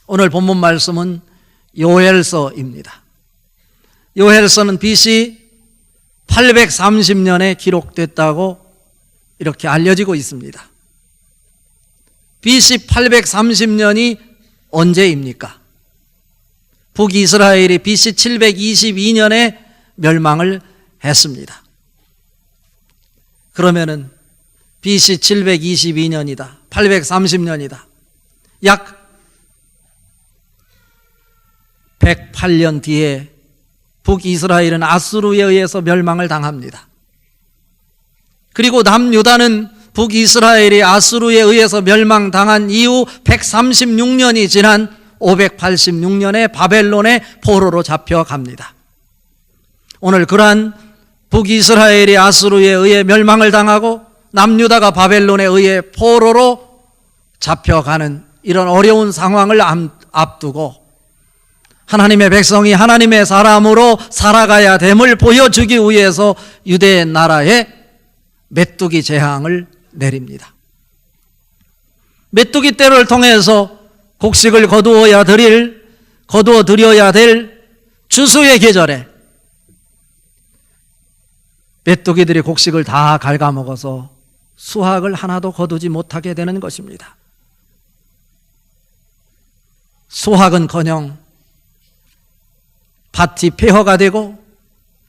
오늘 본문 말씀은 요엘서입니다. 요엘서는 BC 830년에 기록됐다고 이렇게 알려지고 있습니다. BC 830년이 언제입니까? 북이스라엘이 BC 722년에 멸망을 했습니다. 그러면은 BC 722년이다. 830년이다. 약 108년 뒤에 북이스라엘은 아수르에 의해서 멸망을 당합니다. 그리고 남유다는 북이스라엘이 아수르에 의해서 멸망당한 이후 136년이 지난 586년에 바벨론의 포로로 잡혀갑니다. 오늘 그러한 북이스라엘이 아수르에 의해 멸망을 당하고 남유다가 바벨론에 의해 포로로 잡혀가는 이런 어려운 상황을 앞두고 하나님의 백성이 하나님의 사람으로 살아가야 됨을 보여주기 위해서 유대 나라에 메뚜기 재앙을 내립니다. 메뚜기 떼를 통해서 곡식을 거두어 드려야 될 추수의 계절에 메뚜기들이 곡식을 다 갉아먹어서 수확을 하나도 거두지 못하게 되는 것입니다. 수확은커녕 밭이 폐허가 되고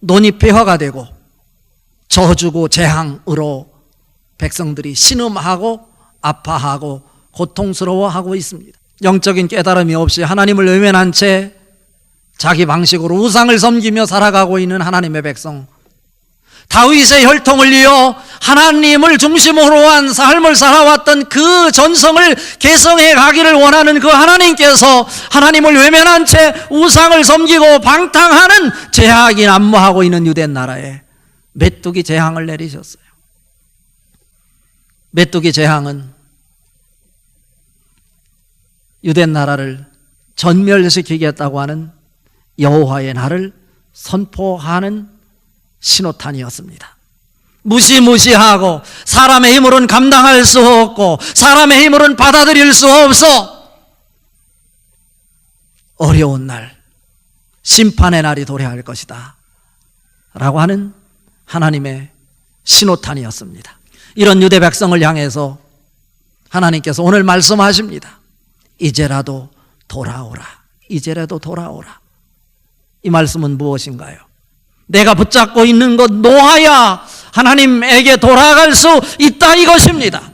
논이 폐허가 되고 저주고 재앙으로 백성들이 신음하고 아파하고 고통스러워하고 있습니다. 영적인 깨달음이 없이 하나님을 외면한 채 자기 방식으로 우상을 섬기며 살아가고 있는 하나님의 백성, 다윗의 혈통을 이어 하나님을 중심으로 한 삶을 살아왔던 그 전성을 계승해 가기를 원하는 그 하나님께서 하나님을 외면한 채 우상을 섬기고 방탕하는 죄악이 난무하고 있는 유대 나라에 메뚜기 재앙을 내리셨어요. 메뚜기 재앙은 유대 나라를 전멸시키겠다고 하는 여호와의 날을 선포하는 신호탄이었습니다. 무시무시하고 사람의 힘으로는 감당할 수 없고 사람의 힘으로는 받아들일 수 없어 어려운 날, 심판의 날이 도래할 것이다 라고 하는 하나님의 신호탄이었습니다. 이런 유대 백성을 향해서 하나님께서 오늘 말씀하십니다. 이제라도 돌아오라. 이제라도 돌아오라. 이 말씀은 무엇인가요? 내가 붙잡고 있는 것 놓아야 하나님에게 돌아갈 수 있다 이것입니다.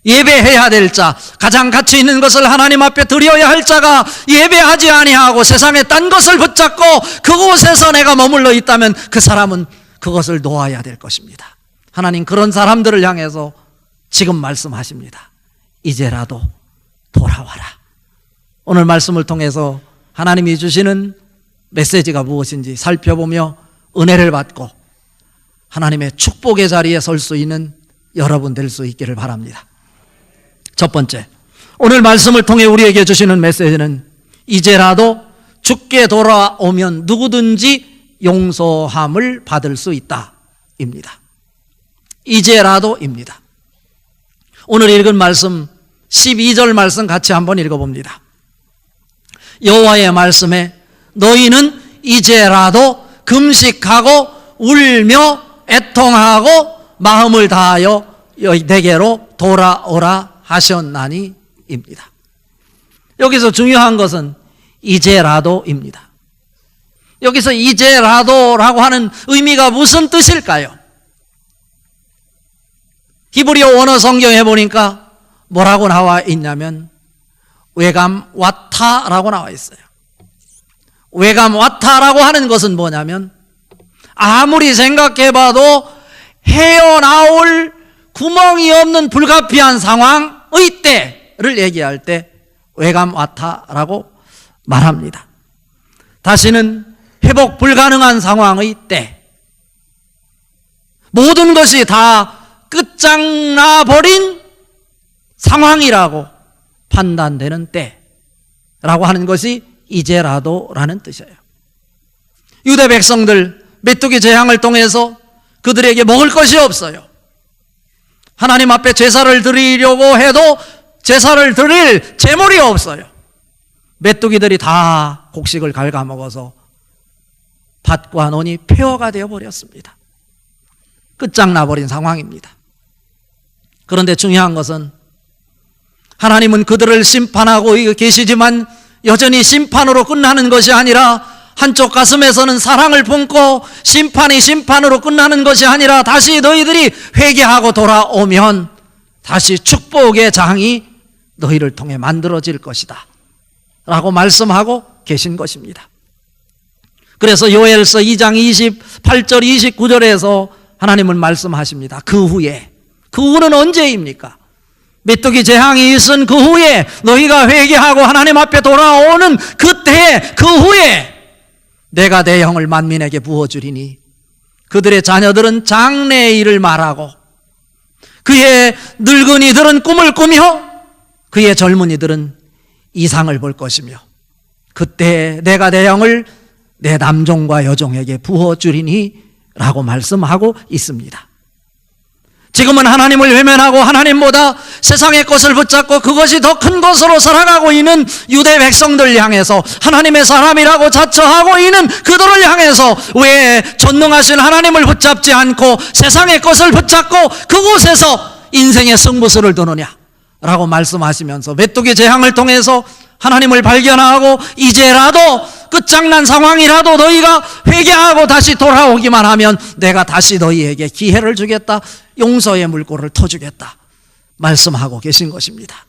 예배해야 될 자, 가장 가치 있는 것을 하나님 앞에 드려야 할 자가 예배하지 아니하고 세상의 딴 것을 붙잡고 그곳에서 내가 머물러 있다면 그 사람은 그것을 놓아야 될 것입니다. 하나님 그런 사람들을 향해서 지금 말씀하십니다. 이제라도 돌아와라. 오늘 말씀을 통해서 하나님이 주시는 메시지가 무엇인지 살펴보며 은혜를 받고 하나님의 축복의 자리에 설 수 있는 여러분 될 수 있기를 바랍니다. 첫 번째, 오늘 말씀을 통해 우리에게 주시는 메시지는 이제라도 주께 돌아오면 누구든지 용서함을 받을 수 있다 입니다. 이제라도입니다. 오늘 읽은 말씀 12절 말씀 같이 한번 읽어봅니다. 여호와의 말씀에 너희는 이제라도 금식하고 울며 애통하고 마음을 다하여 내게로 돌아오라 하셨나니 입니다. 여기서 중요한 것은 이제라도입니다. 여기서 이제라도라고 하는 의미가 무슨 뜻일까요? 히브리어 원어 성경에 보니까 뭐라고 나와 있냐면 외감 와타라고 나와 있어요. 외감 와타라고 하는 것은 뭐냐면 아무리 생각해봐도 헤어나올 구멍이 없는 불가피한 상황의 때를 얘기할 때 외감 와타라고 말합니다. 다시는 회복 불가능한 상황의 때, 모든 것이 다 끝장나버린 상황이라고 판단되는 때라고 하는 것이 이제라도라는 뜻이에요. 유대 백성들 메뚜기 재앙을 통해서 그들에게 먹을 것이 없어요. 하나님 앞에 제사를 드리려고 해도 제사를 드릴 제물이 없어요. 메뚜기들이 다 곡식을 갉아먹어서 밭과 논이 폐허가 되어버렸습니다. 끝장나버린 상황입니다. 그런데 중요한 것은 하나님은 그들을 심판하고 계시지만 여전히 심판으로 끝나는 것이 아니라 한쪽 가슴에서는 사랑을 품고 심판이 심판으로 끝나는 것이 아니라 다시 너희들이 회개하고 돌아오면 다시 축복의 장이 너희를 통해 만들어질 것이다 라고 말씀하고 계신 것입니다. 그래서 요엘서 2장 28절 29절에서 하나님은 말씀하십니다. 그 후는 언제입니까? 메뚜기 재앙이 있은 그 후에 너희가 회개하고 하나님 앞에 돌아오는 그때에 그 후에 내가 내 영을 만민에게 부어주리니 그들의 자녀들은 장래의 일을 말하고 그의 늙은이들은 꿈을 꾸며 그의 젊은이들은 이상을 볼 것이며 그때 내가 내 영을 내 남종과 여종에게 부어주리니 라고 말씀하고 있습니다. 지금은 하나님을 외면하고 하나님보다 세상의 것을 붙잡고 그것이 더 큰 것으로 살아가고 있는 유대 백성들 향해서 하나님의 사람이라고 자처하고 있는 그들을 향해서 왜 전능하신 하나님을 붙잡지 않고 세상의 것을 붙잡고 그곳에서 인생의 승부수를 두느냐 라고 말씀하시면서 메뚜기 재앙을 통해서 하나님을 발견하고 이제라도 끝장난 상황이라도 너희가 회개하고 다시 돌아오기만 하면 내가 다시 너희에게 기회를 주겠다, 용서의 물꼬를 터주겠다 말씀하고 계신 것입니다.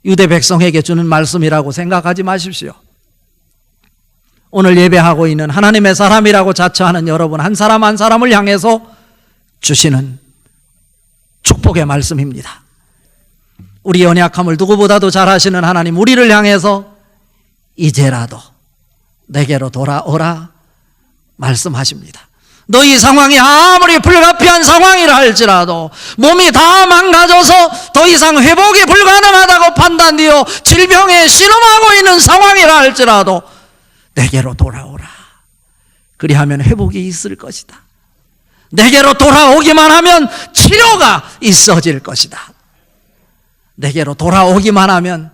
유대 백성에게 주는 말씀이라고 생각하지 마십시오. 오늘 예배하고 있는 하나님의 사람이라고 자처하는 여러분 한 사람 한 사람을 향해서 주시는 축복의 말씀입니다. 우리 연약함을 누구보다도 잘 아시는 하나님, 우리를 향해서 이제라도 내게로 돌아오라 말씀하십니다. 너희 상황이 아무리 불가피한 상황이라 할지라도 몸이 다 망가져서 더 이상 회복이 불가능하다고 판단되어 질병에 신음하고 있는 상황이라 할지라도 내게로 돌아오라. 그리하면 회복이 있을 것이다. 내게로 돌아오기만 하면 치료가 있어질 것이다. 내게로 돌아오기만 하면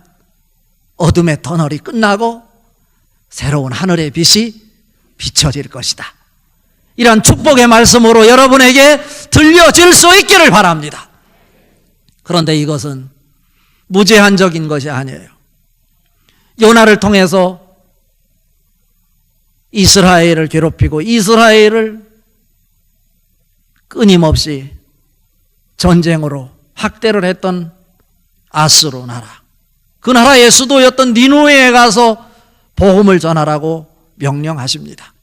어둠의 터널이 끝나고 새로운 하늘의 빛이 비춰질 것이다. 이런 축복의 말씀으로 여러분에게 들려질 수 있기를 바랍니다. 그런데 이것은 무제한적인 것이 아니에요. 요나를 통해서 이스라엘을 괴롭히고 이스라엘을 끊임없이 전쟁으로 학대를 했던 아수르 나라, 그 나라의 수도였던 니누에에 가서 복음을 전하라고 명령하십니다.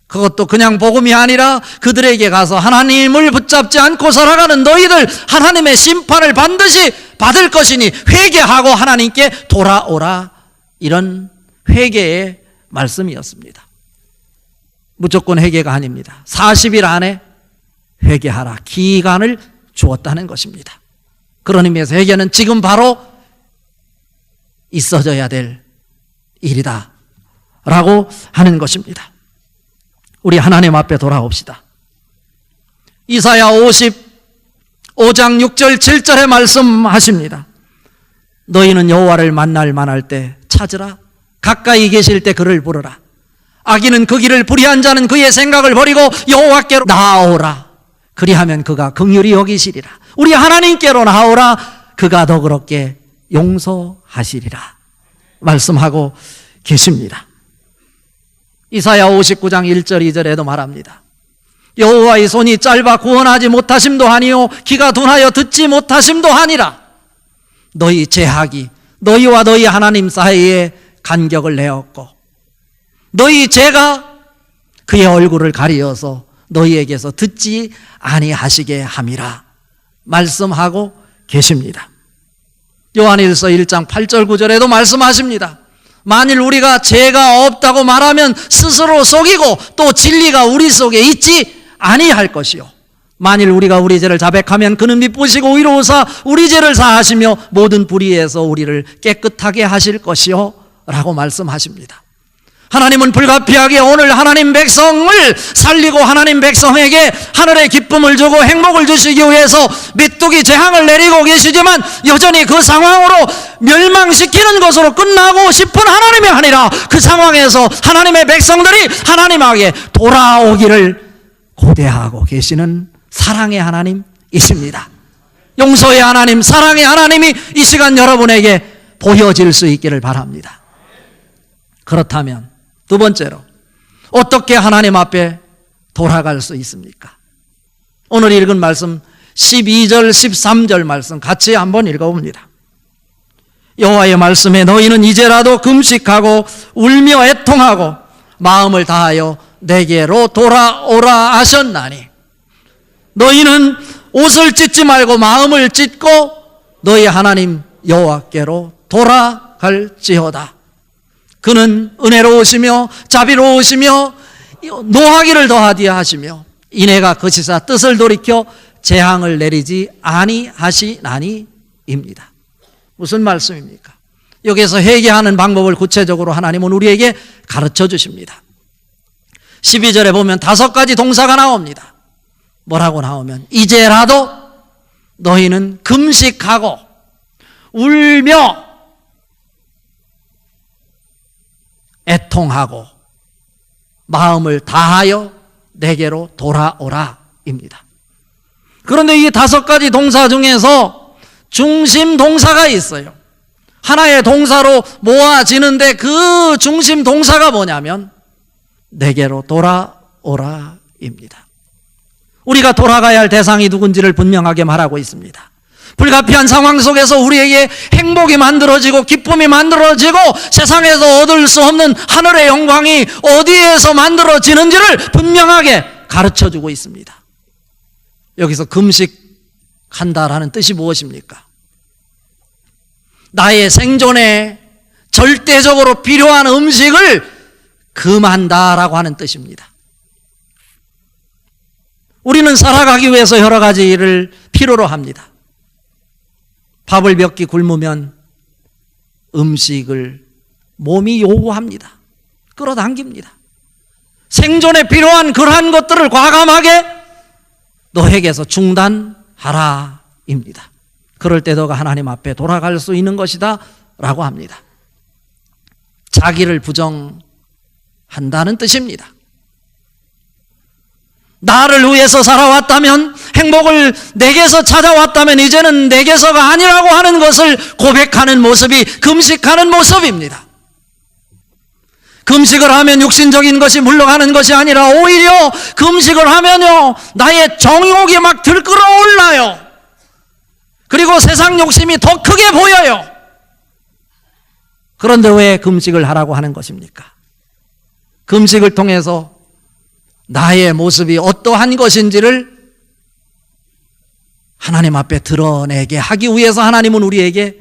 그것도 그냥 복음이 아니라 그들에게 가서 하나님을 붙잡지 않고 살아가는 너희들 하나님의 심판을 반드시 받을 것이니 회개하고 하나님께 돌아오라, 이런 회개의 말씀이었습니다. 무조건 회개가 아닙니다. 40일 안에 회개하라 기간을 주었다는 것입니다. 그런 의미에서 회개는 지금 바로 있어져야 될 일이다 라고 하는 것입니다. 우리 하나님 앞에 돌아옵시다. 이사야 55장 6절 7절에 말씀하십니다. 너희는 여호와를 만날 때 찾으라. 가까이 계실 때 그를 부르라. 악인은 그 길을 불의한 자는 그의 생각을 버리고 여호와께로 나아오라. 그리하면 그가 긍휼히 여기시리라. 우리 하나님께로 나오라. 그가 너그럽게 용서하시리라 말씀하고 계십니다. 이사야 59장 1절 2절에도 말합니다. 여호와의 손이 짧아 구원하지 못하심도 하니요 귀가 둔하여 듣지 못하심도 하니라. 너희 죄악이 너희와 너희 하나님 사이에 간격을 내었고 너희 죄가 그의 얼굴을 가리어서 너희에게서 듣지 아니하시게 함이라 말씀하고 계십니다. 요한일서 1장 8절 9절에도 말씀하십니다. 만일 우리가 죄가 없다고 말하면 스스로 속이고 또 진리가 우리 속에 있지 아니할 것이요 만일 우리가 우리 죄를 자백하면 그는 미쁘시고 의로우사 우리 죄를 사하시며 모든 불의에서 우리를 깨끗하게 하실 것이요 라고 말씀하십니다. 하나님은 불가피하게 오늘 하나님 백성을 살리고 하나님 백성에게 하늘의 기쁨을 주고 행복을 주시기 위해서 메뚜기 재앙을 내리고 계시지만 여전히 그 상황으로 멸망시키는 것으로 끝나고 싶은 하나님이 아니라 그 상황에서 하나님의 백성들이 하나님에게 돌아오기를 고대하고 계시는 사랑의 하나님이십니다. 용서의 하나님, 사랑의 하나님이 이 시간 여러분에게 보여질 수 있기를 바랍니다. 그렇다면 두 번째로 어떻게 하나님 앞에 돌아갈 수 있습니까? 오늘 읽은 말씀 12절 13절 말씀 같이 한번 읽어봅니다. 여호와의 말씀에 너희는 이제라도 금식하고 울며 애통하고 마음을 다하여 내게로 돌아오라 하셨나니 너희는 옷을 찢지 말고 마음을 찢고 너희 하나님 여호와께로 돌아갈지어다. 그는 은혜로우시며 자비로우시며 노하기를 더하디야 하시며 이내가 거치사 뜻을 돌이켜 재앙을 내리지 아니하시나니입니다. 무슨 말씀입니까? 여기에서 회개하는 방법을 구체적으로 하나님은 우리에게 가르쳐 주십니다. 12절에 보면 5가지 동사가 나옵니다. 뭐라고 나오면 이제라도 너희는 금식하고 울며 애통하고 마음을 다하여 내게로 돌아오라입니다. 그런데 이 5가지 동사 중에서 중심 동사가 있어요. 하나의 동사로 모아지는데 그 중심 동사가 뭐냐면 내게로 돌아오라입니다. 우리가 돌아가야 할 대상이 누군지를 분명하게 말하고 있습니다. 불가피한 상황 속에서 우리에게 행복이 만들어지고 기쁨이 만들어지고 세상에서 얻을 수 없는 하늘의 영광이 어디에서 만들어지는지를 분명하게 가르쳐주고 있습니다. 여기서 금식한다라는 뜻이 무엇입니까? 나의 생존에 절대적으로 필요한 음식을 금한다라고 하는 뜻입니다. 우리는 살아가기 위해서 여러 가지 일을 필요로 합니다. 밥을 몇 끼 굶으면 음식을 몸이 요구합니다. 끌어당깁니다. 생존에 필요한 그러한 것들을 과감하게 너에게서 중단하라입니다. 그럴 때 너가 하나님 앞에 돌아갈 수 있는 것이다 라고 합니다. 자기를 부정한다는 뜻입니다. 나를 위해서 살아왔다면, 행복을 내게서 찾아왔다면 이제는 내게서가 아니라고 하는 것을 고백하는 모습이 금식하는 모습입니다. 금식을 하면 육신적인 것이 물러가는 것이 아니라 오히려 금식을 하면요 나의 정욕이 막 들끓어올라요. 그리고 세상 욕심이 더 크게 보여요. 그런데 왜 금식을 하라고 하는 것입니까? 금식을 통해서 나의 모습이 어떠한 것인지를 하나님 앞에 드러내게 하기 위해서 하나님은 우리에게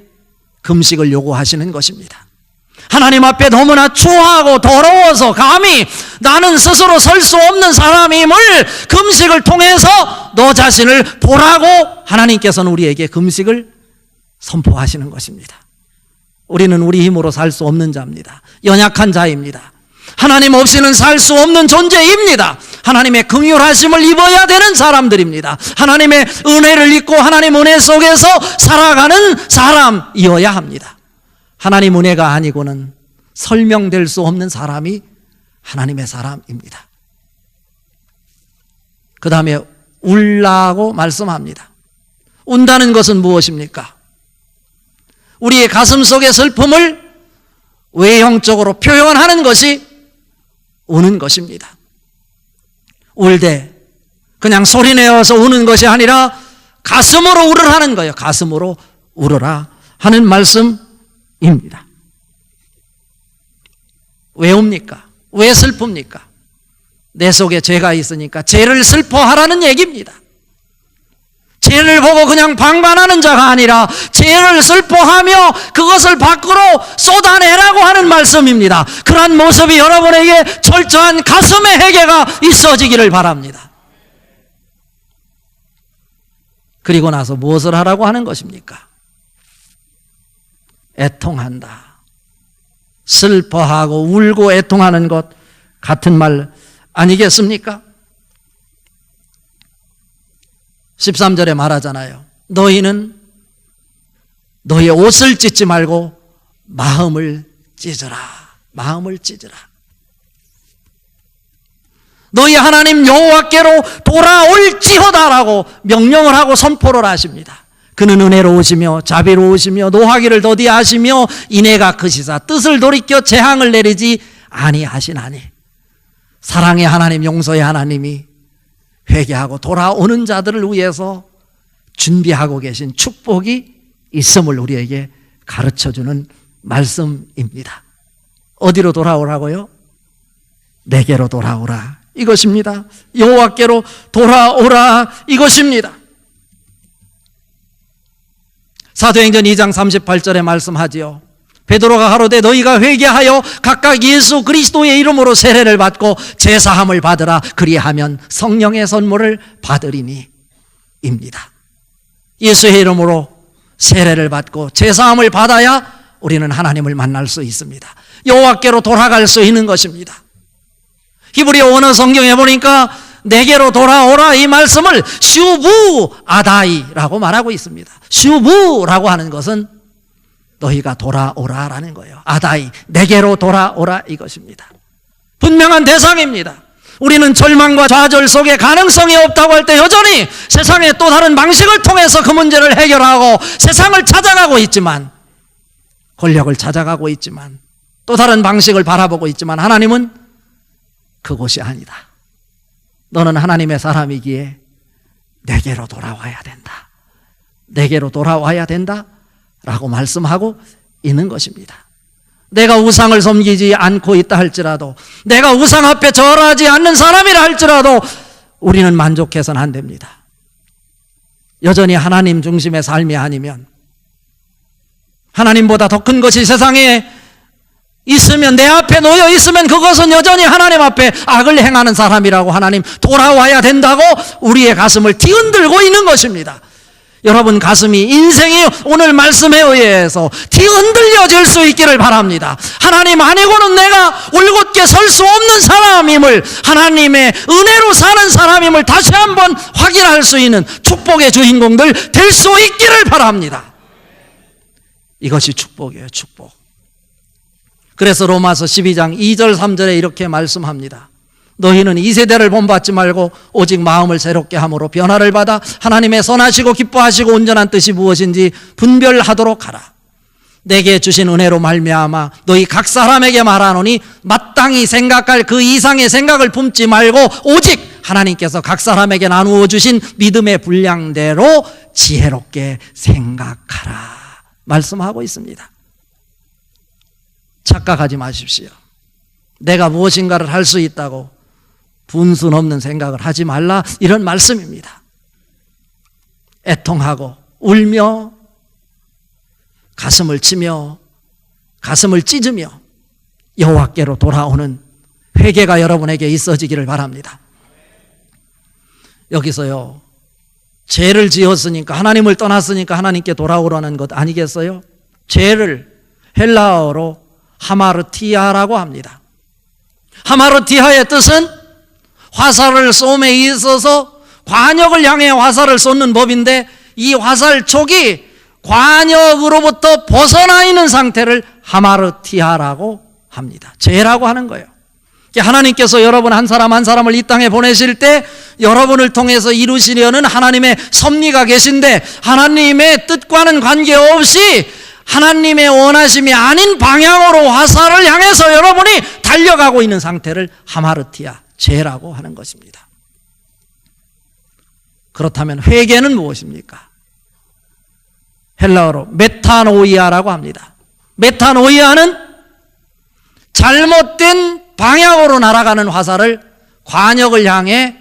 금식을 요구하시는 것입니다. 하나님 앞에 너무나 추하고 더러워서 감히 나는 스스로 설 수 없는 사람임을 금식을 통해서 너 자신을 보라고 하나님께서는 우리에게 금식을 선포하시는 것입니다. 우리는 우리 힘으로 살 수 없는 자입니다. 연약한 자입니다. 하나님 없이는 살 수 없는 존재입니다. 하나님의 긍휼하심을 입어야 되는 사람들입니다. 하나님의 은혜를 입고 하나님 은혜 속에서 살아가는 사람이어야 합니다. 하나님 은혜가 아니고는 설명될 수 없는 사람이 하나님의 사람입니다. 그 다음에 울라고 말씀합니다. 운다는 것은 무엇입니까? 우리의 가슴 속의 슬픔을 외형적으로 표현하는 것이 우는 것입니다. 울 때 그냥 소리내어서 우는 것이 아니라 가슴으로 울으라는 거예요. 가슴으로 울으라 하는 말씀입니다. 왜 웁니까? 왜 슬픕니까? 내 속에 죄가 있으니까 죄를 슬퍼하라는 얘기입니다. 죄를 보고 그냥 방관하는 자가 아니라 죄를 슬퍼하며 그것을 밖으로 쏟아내라고 하는 말씀입니다. 그러한 모습이 여러분에게 철저한 가슴의 회개가 있어지기를 바랍니다. 그리고 나서 무엇을 하라고 하는 것입니까? 애통한다. 슬퍼하고 울고 애통하는 것 같은 말 아니겠습니까? 13절에 말하잖아요. 너희는 너희의 옷을 찢지 말고 마음을 찢으라. 마음을 찢으라. 너희 하나님 여호와께로 돌아올지어다라고 명령을 하고 선포를 하십니다. 그는 은혜로우시며 자비로우시며 노하기를 더디하시며 인애가 크시사 뜻을 돌이켜 재앙을 내리지 아니하시나니. 사랑의 하나님, 용서의 하나님이 회개하고 돌아오는 자들을 위해서 준비하고 계신 축복이 있음을 우리에게 가르쳐주는 말씀입니다. 어디로 돌아오라고요? 내게로 돌아오라 이것입니다. 여호와께로 돌아오라 이것입니다. 사도행전 2장 38절에 말씀하지요. 베드로가 가로되 너희가 회개하여 각각 예수 그리스도의 이름으로 세례를 받고 제사함을 받으라. 그리하면 성령의 선물을 받으리니 입니다. 예수의 이름으로 세례를 받고 제사함을 받아야 우리는 하나님을 만날 수 있습니다. 여호와께로 돌아갈 수 있는 것입니다. 히브리어 원어 성경에 보니까 내게로 돌아오라 이 말씀을 슈부 아다이라고 말하고 있습니다. 슈부라고 하는 것은 너희가 돌아오라라는 거예요. 아다이, 내게로 돌아오라 이것입니다. 분명한 대상입니다. 우리는 절망과 좌절 속에 가능성이 없다고 할 때 여전히 세상의 또 다른 방식을 통해서 그 문제를 해결하고 세상을 찾아가고 있지만, 권력을 찾아가고 있지만, 또 다른 방식을 바라보고 있지만 하나님은 그곳이 아니다. 너는 하나님의 사람이기에 내게로 돌아와야 된다. 내게로 돌아와야 된다 라고 말씀하고 있는 것입니다. 내가 우상을 섬기지 않고 있다 할지라도, 내가 우상 앞에 절하지 않는 사람이라 할지라도 우리는 만족해서는 안 됩니다. 여전히 하나님 중심의 삶이 아니면, 하나님보다 더 큰 것이 세상에 있으면, 내 앞에 놓여 있으면 그것은 여전히 하나님 앞에 악을 행하는 사람이라고 하나님 돌아와야 된다고 우리의 가슴을 뒤흔들고 있는 것입니다. 여러분 가슴이, 인생이 오늘 말씀에 의해서 뒤흔들려질 수 있기를 바랍니다. 하나님 아니고는 내가 올곧게 설 수 없는 사람임을, 하나님의 은혜로 사는 사람임을 다시 한번 확인할 수 있는 축복의 주인공들 될 수 있기를 바랍니다. 이것이 축복이에요, 축복. 그래서 로마서 12장 2절 3절에 이렇게 말씀합니다. 너희는 이 세대를 본받지 말고 오직 마음을 새롭게 함으로 변화를 받아 하나님의 선하시고 기뻐하시고 온전한 뜻이 무엇인지 분별하도록 하라. 내게 주신 은혜로 말미암아 너희 각 사람에게 말하노니 마땅히 생각할 그 이상의 생각을 품지 말고 오직 하나님께서 각 사람에게 나누어 주신 믿음의 분량대로 지혜롭게 생각하라 말씀하고 있습니다. 착각하지 마십시오. 내가 무엇인가를 할 수 있다고 분수 넘는 생각을 하지 말라 이런 말씀입니다. 애통하고 울며 가슴을 치며 가슴을 찢으며 여호와께로 돌아오는 회개가 여러분에게 있어지기를 바랍니다. 여기서요, 죄를 지었으니까, 하나님을 떠났으니까 하나님께 돌아오라는 것 아니겠어요? 죄를 헬라어로 하마르티아라고 합니다. 하마르티아의 뜻은 화살을 쏘음에 있어서 관역을 향해 화살을 쏘는 법인데, 이 화살촉이 관역으로부터 벗어나 있는 상태를 하마르티아라고 합니다. 죄라고 하는 거예요. 하나님께서 여러분 한 사람 한 사람을 이 땅에 보내실 때 여러분을 통해서 이루시려는 하나님의 섭리가 계신데, 하나님의 뜻과는 관계없이 하나님의 원하심이 아닌 방향으로 화살을 향해서 여러분이 달려가고 있는 상태를 하마르티아, 죄라고 하는 것입니다. 그렇다면 회개는 무엇입니까? 헬라어로 메타노이아라고 합니다. 메타노이아는 잘못된 방향으로 날아가는 화살을 관역을 향해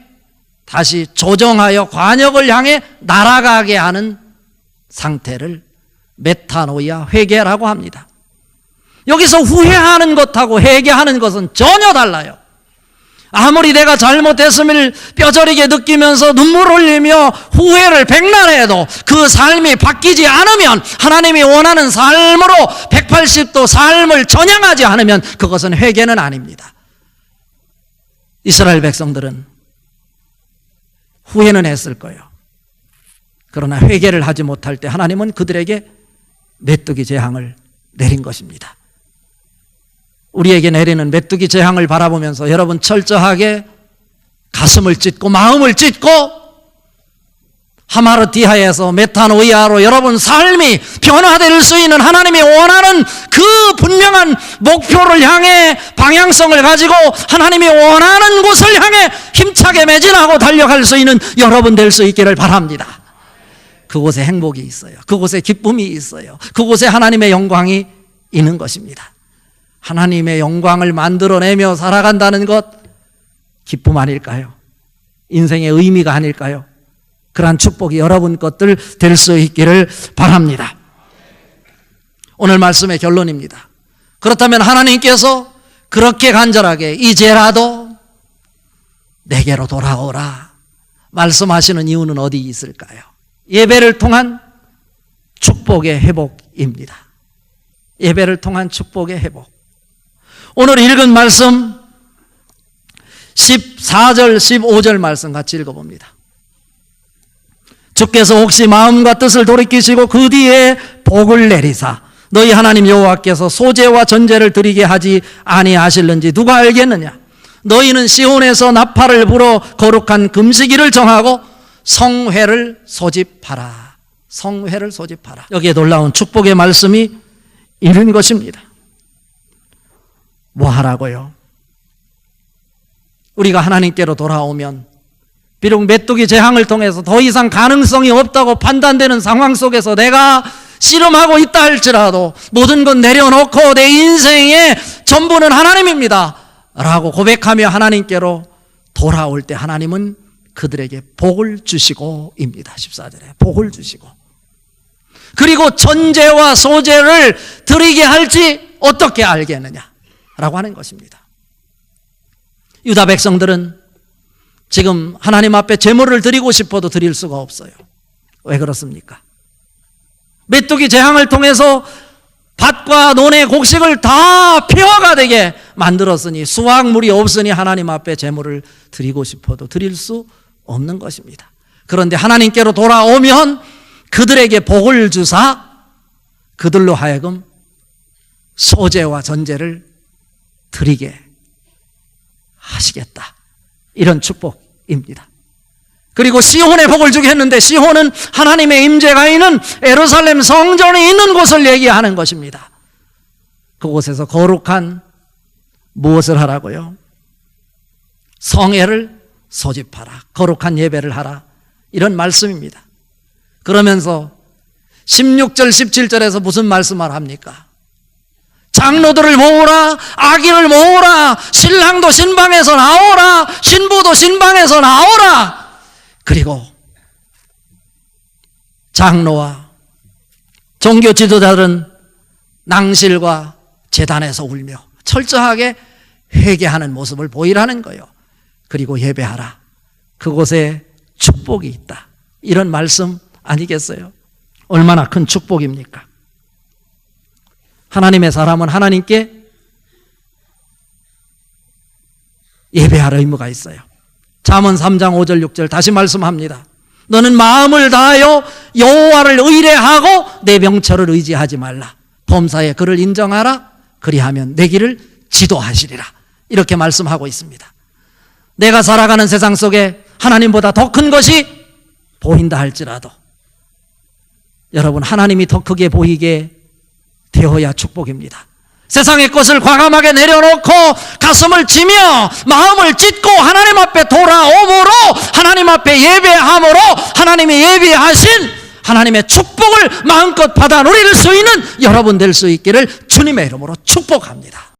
다시 조정하여 관역을 향해 날아가게 하는 상태를 메타노이아, 회개라고 합니다. 여기서 후회하는 것하고 회개하는 것은 전혀 달라요. 아무리 내가 잘못했음을 뼈저리게 느끼면서 눈물 흘리며 후회를 백날해도 그 삶이 바뀌지 않으면, 하나님이 원하는 삶으로 180도 삶을 전향하지 않으면 그것은 회개는 아닙니다. 이스라엘 백성들은 후회는 했을 거예요. 그러나 회개를 하지 못할 때 하나님은 그들에게 메뚜기 재앙을 내린 것입니다. 우리에게 내리는 메뚜기 재앙을 바라보면서 여러분 철저하게 가슴을 찢고 마음을 찢고 하마르티하에서 메타노이아로 여러분 삶이 변화될 수 있는 하나님이 원하는 그 분명한 목표를 향해 방향성을 가지고 하나님이 원하는 곳을 향해 힘차게 매진하고 달려갈 수 있는 여러분 될 수 있기를 바랍니다. 그곳에 행복이 있어요. 그곳에 기쁨이 있어요. 그곳에 하나님의 영광이 있는 것입니다. 하나님의 영광을 만들어내며 살아간다는 것, 기쁨 아닐까요? 인생의 의미가 아닐까요? 그러한 축복이 여러분 것들 될 수 있기를 바랍니다. 오늘 말씀의 결론입니다. 그렇다면 하나님께서 그렇게 간절하게 이제라도 내게로 돌아오라 말씀하시는 이유는 어디 있을까요? 예배를 통한 축복의 회복입니다. 예배를 통한 축복의 회복. 오늘 읽은 말씀 14절 15절 말씀 같이 읽어봅니다. 주께서 혹시 마음과 뜻을 돌이키시고 그 뒤에 복을 내리사 너희 하나님 여호와께서 소제와 전제를 드리게 하지 아니하실는지 누가 알겠느냐? 너희는 시온에서 나팔을 불어 거룩한 금식일을 정하고 성회를 소집하라. 성회를 소집하라. 여기에 놀라운 축복의 말씀이 이런 것입니다. 뭐 하라고요? 우리가 하나님께로 돌아오면 비록 메뚜기 재앙을 통해서 더 이상 가능성이 없다고 판단되는 상황 속에서 내가 씨름하고 있다 할지라도 모든 것 내려놓고 내 인생의 전부는 하나님입니다 라고 고백하며 하나님께로 돌아올 때 하나님은 그들에게 복을 주시고입니다. 14절에 복을 주시고, 그리고 전제와 소제를 드리게 할지 어떻게 알겠느냐 라고 하는 것입니다. 유다 백성들은 지금 하나님 앞에 제물을 드리고 싶어도 드릴 수가 없어요. 왜 그렇습니까? 메뚜기 재앙을 통해서 밭과 논의 곡식을 다 폐허가 되게 만들었으니 수확물이 없으니 하나님 앞에 제물을 드리고 싶어도 드릴 수 없는 것입니다. 그런데 하나님께로 돌아오면 그들에게 복을 주사 그들로 하여금 소제와 전제를 드리게 하시겠다. 이런 축복입니다. 그리고 시온에 복을 주게 했는데 시온은 하나님의 임재가 있는 예루살렘 성전이 있는 곳을 얘기하는 것입니다. 그곳에서 거룩한 무엇을 하라고요? 성회를 소집하라. 거룩한 예배를 하라. 이런 말씀입니다. 그러면서 16절 17절에서 무슨 말씀을 합니까? 장로들을 모으라, 아기를 모으라, 신랑도 신방에서 나오라, 신부도 신방에서 나오라. 그리고 장로와 종교 지도자들은 낭실과 제단에서 울며 철저하게 회개하는 모습을 보이라는 거예요. 그리고 예배하라. 그곳에 축복이 있다. 이런 말씀 아니겠어요? 얼마나 큰 축복입니까? 하나님의 사람은 하나님께 예배할 의무가 있어요. 잠언 3장 5절 6절 다시 말씀합니다. 너는 마음을 다하여 여호와를 의뢰하고 내 명철을 의지하지 말라. 범사에 그를 인정하라. 그리하면 내 길을 지도하시리라. 이렇게 말씀하고 있습니다. 내가 살아가는 세상 속에 하나님보다 더 큰 것이 보인다 할지라도 여러분 하나님이 더 크게 보이게 되어야 축복입니다. 세상의 것을 과감하게 내려놓고 가슴을 치며 마음을 찢고 하나님 앞에 돌아옴으로 하나님 앞에 예배함으로 하나님이 예비하신 하나님의 축복을 마음껏 받아 누릴 수 있는 여러분 될 수 있기를 주님의 이름으로 축복합니다.